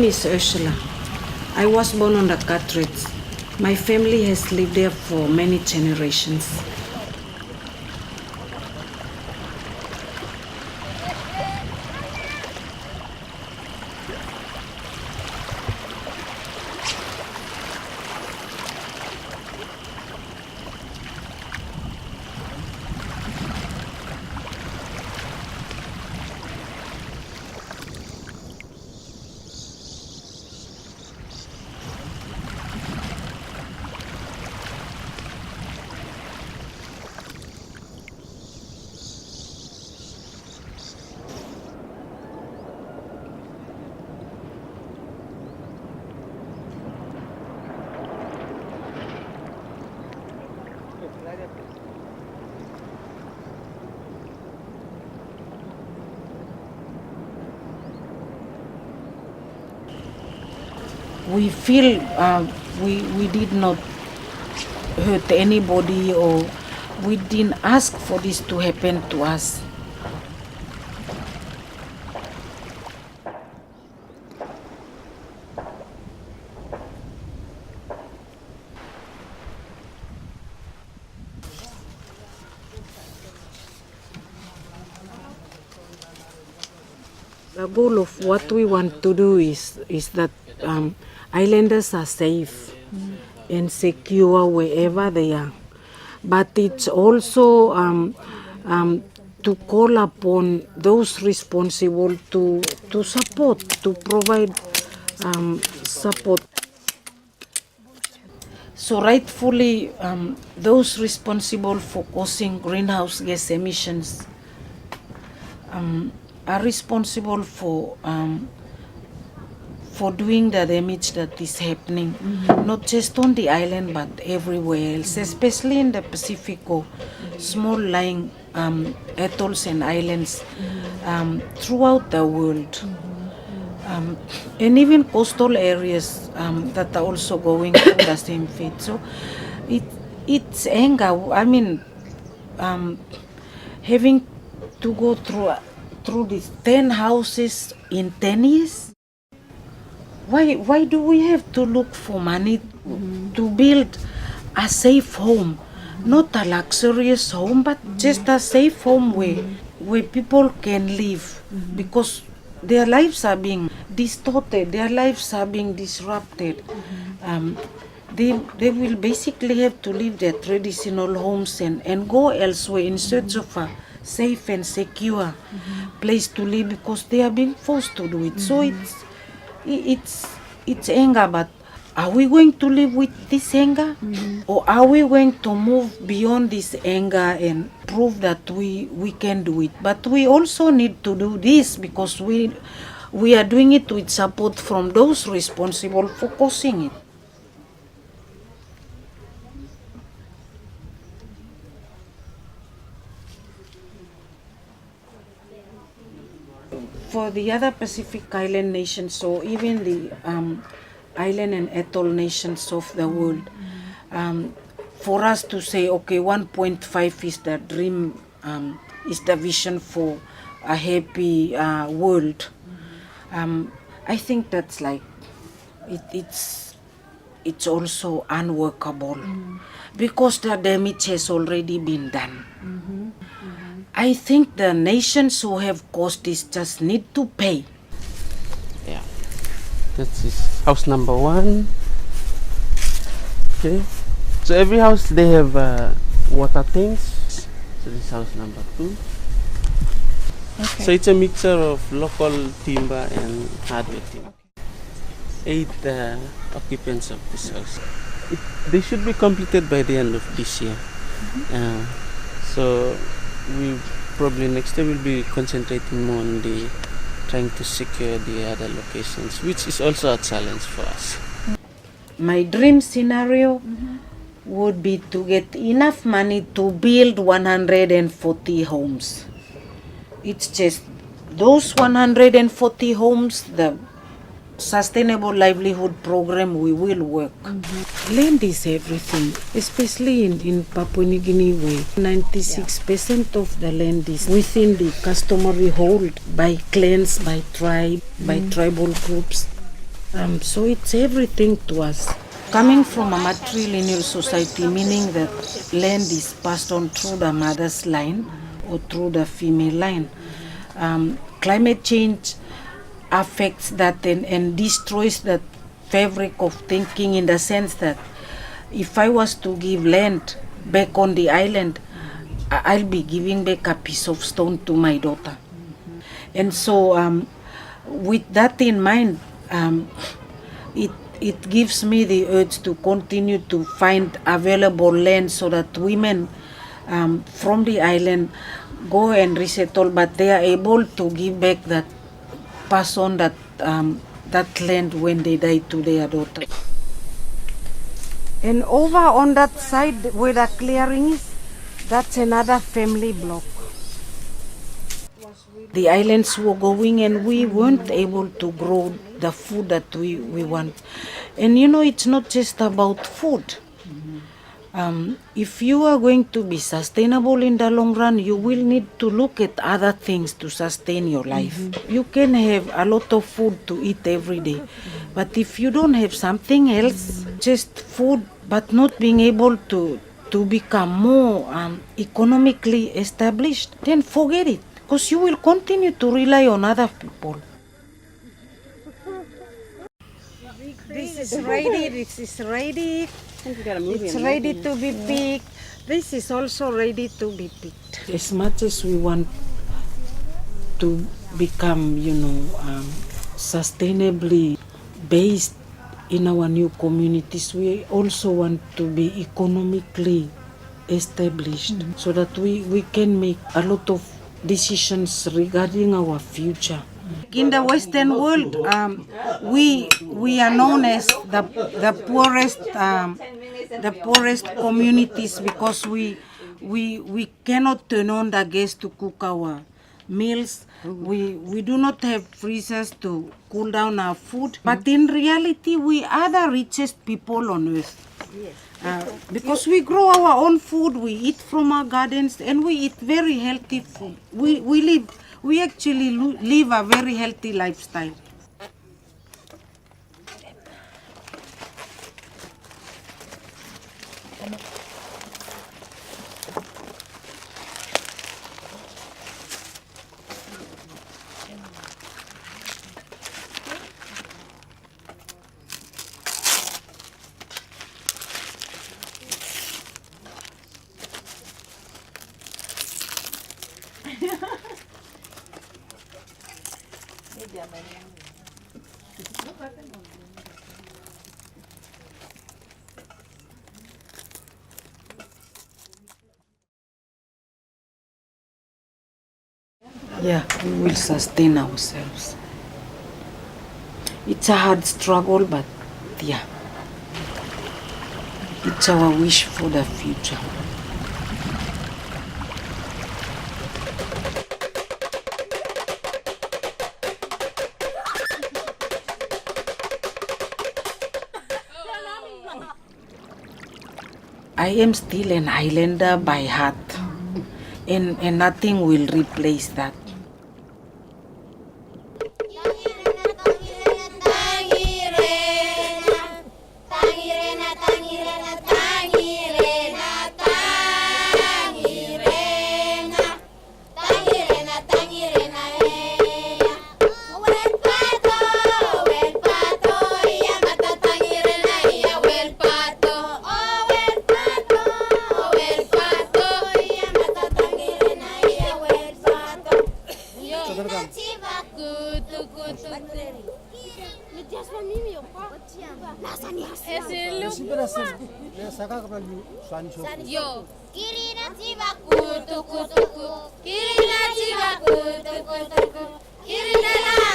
name is Ursula. I was born on the Carteret. My family has lived there for many generations. We feel we did not hurt anybody, or we didn't ask for this to happen to us. The goal of what we want to do is that islanders are safe and secure wherever they are. But it's also to call upon those responsible to support, to provide support. So rightfully, those responsible for causing greenhouse gas emissions are responsible for doing the damage that is happening, not just on the island but everywhere else, especially in the Pacific or small lying atolls and islands throughout the world, and even coastal areas that are also going through the same fate. So it's anger. I mean, having to go through these 10 houses in 10 years. Why do we have to look for money to build a safe home? Not a luxurious home, but just a safe home where people can live, because their lives are being distorted, their lives are being disrupted. They will basically have to leave their traditional homes and go elsewhere in search of a safe and secure place to live, because they are being forced to do it. So it's anger, but are we going to live with this anger, or are we going to move beyond this anger and prove that we can do it? But we also need to do this because we are doing it with support from those responsible for causing it. For the other Pacific Island nations, or even the island and atoll nations of the world, for us to say, okay, 1.5 is the dream, is the vision for a happy world, I think that's like, it's also unworkable, because the damage has already been done. I think the nations who have caused this just need to pay. Yeah, that's house number 1. Okay, so every house they have water tanks. So this is house number 2. Okay. So it's a mixture of local timber and hardwood timber. 8 occupants of this house. They should be completed by the end of this year. So we probably next year will be concentrating more on trying to secure the other locations, which is also a challenge for us. My dream scenario would be to get enough money to build 140 homes. It's just those 140 homes, the Sustainable Livelihood Program, we will work. Land is everything, especially in Papua New Guinea, where 96% of the land is within the customary hold by clans, by tribe, by tribal groups. So it's everything to us. Coming from a matrilineal society, meaning that land is passed on through the mother's line or through the female line. Climate change affects that and destroys the fabric of thinking, in the sense that if I was to give land back on the island, I'll be giving back a piece of stone to my daughter. And so with that in mind, it gives me the urge to continue to find available land so that women from the island go and resettle, but they are able to give back that, pass on that land when they die to their daughter. And over on that side where the clearing is, that's another family block. The islands were going and we weren't able to grow the food that we want. And it's not just about food. If you are going to be sustainable in the long run, you will need to look at other things to sustain your life. You can have a lot of food to eat every day, but if you don't have something else, just food, but not being able to become more economically established, then forget it, because you will continue to rely on other people. This is ready, this is ready. It's ready to be picked. This is also ready to be picked. As much as we want to become, sustainably based in our new communities, we also want to be economically established, so that we can make a lot of decisions regarding our future. In the Western world, we are known as the poorest communities, because we cannot turn on the gas to cook our meals. We do not have freezers to cool down our food. But in reality, we are the richest people on earth. Because we grow our own food, we eat from our gardens, and we eat very healthy food. We actually live a very healthy lifestyle. Yeah, we will sustain ourselves. It's a hard struggle, but yeah, it's our wish for the future. I am still an islander by heart, and nothing will replace that. Yo, kirina tiba kutu kutu, kirina tiba kutu kutu, kirina la.